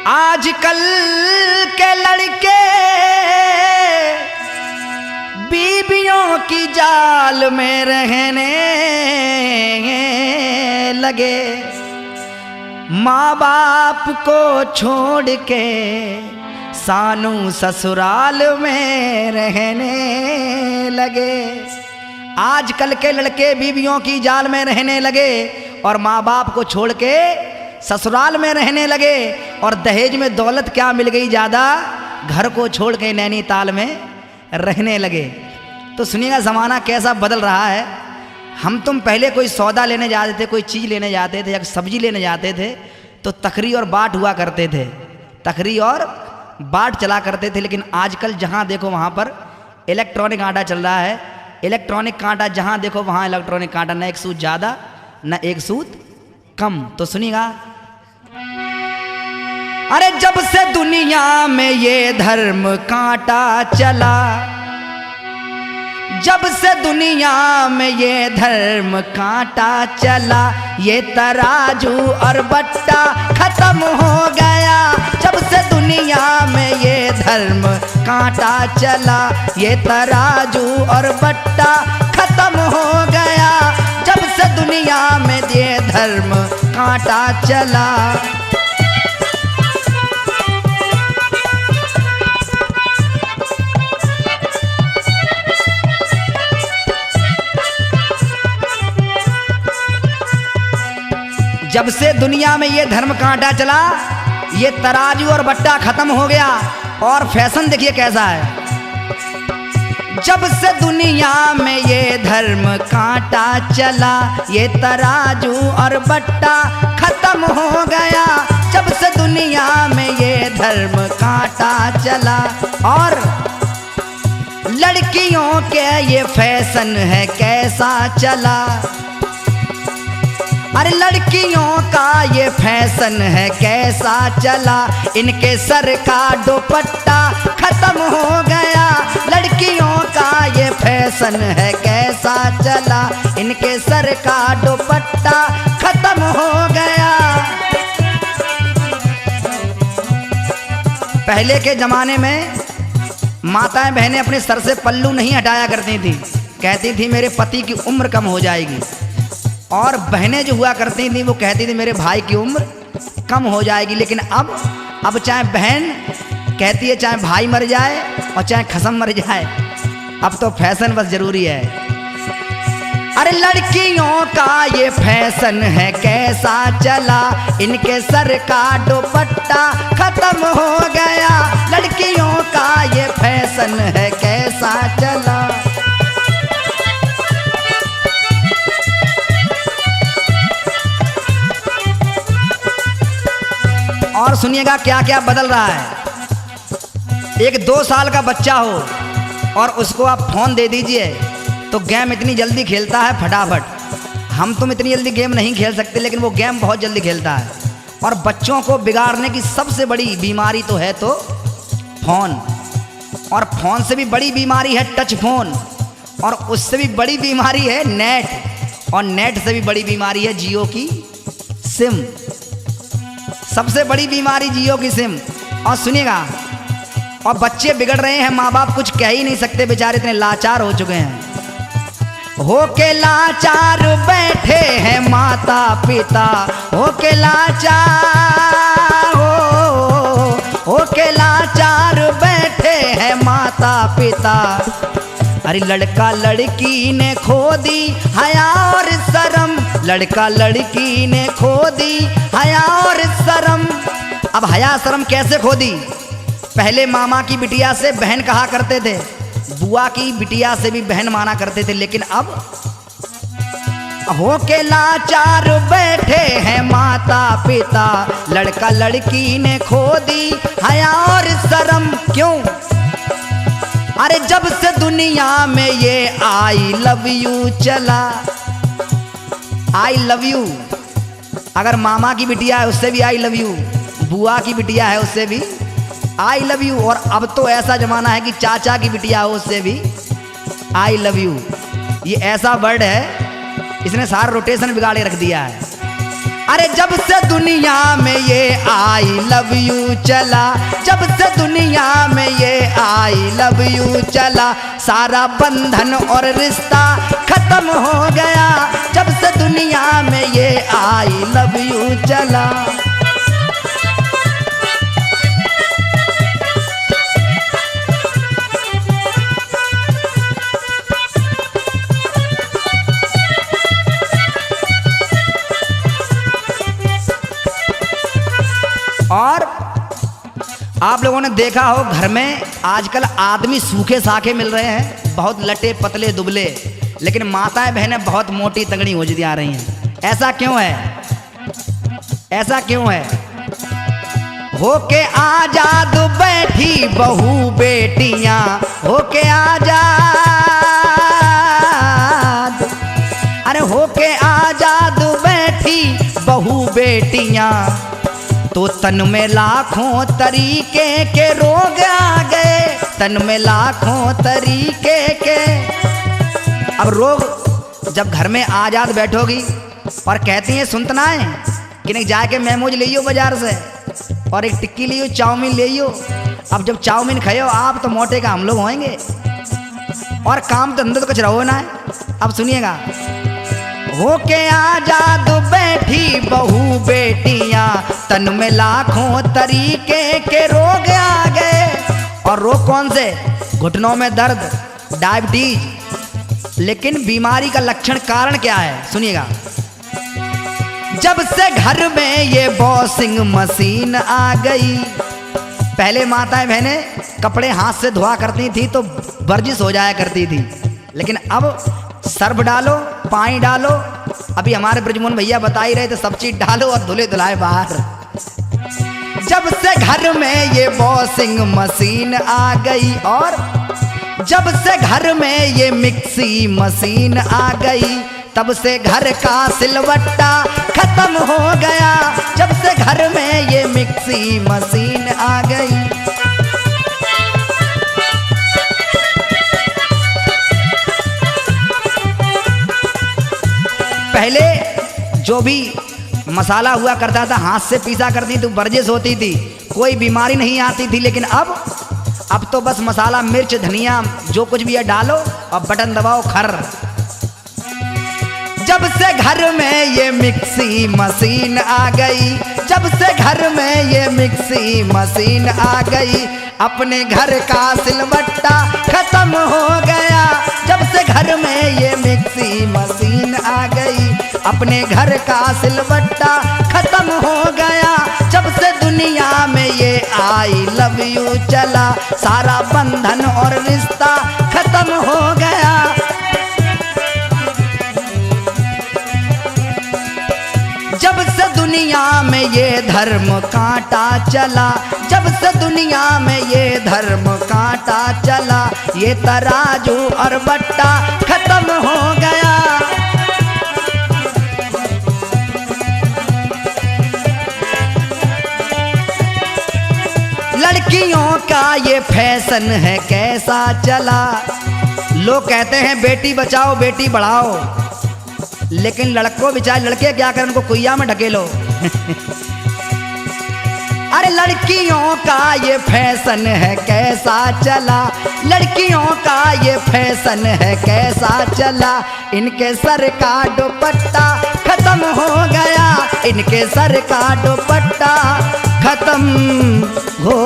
आजकल के लड़के बीबियों की जाल में रहने लगे, माँ बाप को छोड़ के सानू ससुराल में रहने लगे। आजकल के लड़के बीबियों की जाल में रहने लगे और माँ बाप को छोड़ के ससुराल में रहने लगे। और दहेज में दौलत क्या मिल गई ज़्यादा, घर को छोड़ के नैनीताल में रहने लगे। तो सुनिएगा ज़माना कैसा बदल रहा है। हम तुम पहले कोई सौदा लेने जाते थे, कोई चीज़ लेने जाते थे या सब्जी लेने जाते थे तो तकरी और बाट हुआ करते थे, तकरी और बाट चला करते थे। लेकिन आजकल जहाँ देखो वहाँ पर इलेक्ट्रॉनिक आटा चल रहा है। इलेक्ट्रॉनिक कांटा जहाँ देखो वहाँ इलेक्ट्रॉनिक कांटा, न एक सूत ज़्यादा न एक सूत कम। तो सुनिएगा, अरे जब से दुनिया में ये धर्म कांटा चला, जब से दुनिया में ये धर्म कांटा चला, ये तराजू और बट्टा खत्म हो गया। जब से दुनिया में ये धर्म कांटा चला, ये तराजू और बट्टा खत्म हो गया। जब से दुनिया में ये धर्म कांटा चला। जब से दुनिया में ये धर्म कांटा चला, ये तराजू और बट्टा खत्म हो गया। और फैशन देखिए कैसा है। जब से दुनिया में ये धर्म कांटा चला, ये तराजू और बट्टा खत्म हो गया। जब से दुनिया में ये धर्म कांटा चला। और लड़कियों के ये फैशन है कैसा चला, अरे लड़कियों का ये फैशन है कैसा चला। इनके सर का दुपट्टा खत्म हो गया। लड़कियों का ये फैशन है कैसा चला, इनके सर का दुपट्टा खत्म हो गया। पहले के जमाने में माताएं बहनें अपने सर से पल्लू नहीं हटाया करती थी, कहती थी मेरे पति की उम्र कम हो जाएगी। और बहनें जो हुआ करती थी वो कहती थी मेरे भाई की उम्र कम हो जाएगी। लेकिन अब चाहे बहन कहती है चाहे भाई मर जाए और चाहे खसम मर जाए, अब तो फैशन बस जरूरी है। अरे लड़कियों का ये फैशन है कैसा चला, इनके सर का दुपट्टा खत्म हो गया। लड़कियों का ये फैशन है कैसा चला। और सुनिएगा क्या क्या बदल रहा है। एक 2 साल का बच्चा हो और उसको आप फोन दे दीजिए तो गेम इतनी जल्दी खेलता है फटाफट। हम तुम इतनी जल्दी गेम नहीं खेल सकते, लेकिन वो गेम बहुत जल्दी खेलता है। और बच्चों को बिगाड़ने की सबसे बड़ी बीमारी तो है तो फोन। और फोन से भी बड़ी बीमारी है टच फोन, और उससे भी बड़ी बीमारी है नेट, और नेट से भी बड़ी बीमारी है जियो की सिम। सबसे बड़ी बीमारी जियो की सिम। और सुनिएगा, और बच्चे बिगड़ रहे हैं, माँ बाप कुछ कह ही नहीं सकते, बेचारे इतने लाचार हो चुके हैं। होके लाचार बैठे हैं माता पिता, होके लाचार होके लाचार बैठे हैं माता पिता। अरे लड़का लड़की ने खो दी हया और शर्म, लड़का लड़की ने खो दी हया और शर्म। अब हया शर्म कैसे खो दी? पहले मामा की बिटिया से बहन कहा करते थे, बुआ की बिटिया से भी बहन माना करते थे। लेकिन अब होके लाचार बैठे हैं माता पिता, लड़का लड़की ने खो दी हया और शर्म। क्यों? अरे जब से दुनिया में ये आई लव यू चला। आई लव यू, अगर मामा की बिटिया है उससे भी आई लव यू, बुआ की बिटिया है उससे भी आई लव यू। और अब तो ऐसा जमाना है कि चाचा की बिटिया हो उससे भी आई लव यू। ये ऐसा वर्ड है, इसने सारा रोटेशन बिगाड़ के रख दिया है। अरे जब से दुनिया में ये आई लव यू चला, जब से दुनिया में ये आई लव यू चला, सारा बंधन और रिश्ता खत्म हो गया। जब से दुनिया में ये आई लव यू चला। और आप लोगों ने देखा हो घर में आजकल आदमी सूखे साखे मिल रहे हैं, बहुत लटे पतले दुबले, लेकिन माताएं बहनें बहुत मोटी तगड़ी हो जा रही हैं। ऐसा क्यों है? ऐसा क्यों है? होके आजाद बैठी बहू बेटियां, होके आजाद, अरे होके आजाद बैठी बहू बेटियां, तो तन में लाखों तरीके के रोग आ गए, तन में लाखों तरीके के। अब रोग जब घर में आजाद बैठोगी और कहती हैं सुनतना है कि नहीं, जाके मेमोज ले बाजार से और एक टिक्की लियो, चाउमीन ले। अब जब चाउमीन खाओ आप तो मोटे का हम लोग होंगे, और काम तो अंदर तो कुछ रहो ना है। अब सुनिएगा, होके आजाद बैठी बहू बेटियां, तन में लाखों तरीके के रोग आ गए। और रोग कौन से? घुटनों में दर्द, डायबिटीज। लेकिन बीमारी का लक्षण कारण क्या है? सुनिएगा, जब से घर में ये वॉशिंग मशीन आ गई। पहले माताएं बहनें कपड़े हाथ से धोआ करती थी तो वर्जिश हो जाया करती थी, लेकिन अब सर्फ डालो, पानी डालो। अभी हमारे ब्रजमोहन भैया बता ही रहे थे, सब चीज डालो और धुले धुलाए बाहर। जब से घर में ये वॉशिंग मशीन आ गई, और जब से घर में ये मिक्सी मशीन आ गई, तब से घर का सिलवट्टा खत्म हो गया। जब से घर में ये मिक्सी मशीन आ गई। पहले जो भी मसाला हुआ करता था हाथ से पीसा करती तो वर्जिश होती थी, कोई बीमारी नहीं आती थी। लेकिन अब तो बस मसाला, मिर्च, धनिया जो कुछ भी है डालो और बटन दबाओ, खर। जब से घर में ये मिक्सी मशीन आ गई, जब से घर में ये मिक्सी मशीन आ गई, अपने घर का सिलवट्टा खत्म हो गया। जब से घर में ये मिक्सी मशीन आ गई, अपने घर का सिलवट्टा खत्म हो गया। जब से दुनिया में ये आई लव यू चला, सारा बंधन और रिश्ता खत्म हो गया। जब से दुनिया में ये धर्म कांटा चला, जब से दुनिया में ये धर्म कांटा चला, ये तराजू और बट्टा खत्म हो गया। लड़कियों का ये फैशन है कैसा चला। लोग कहते हैं बेटी बचाओ बेटी बढ़ाओ, लेकिन लड़कों बेचारे लड़के क्या करें, उनको कुइया में ढकेलो। अरे लड़कियों का ये फैशन है कैसा चला, लड़कियों का ये फैशन है कैसा चला, इनके सर का दुपट्टा खत्म हो गया, इनके सर का दुपट्टा खत्म हो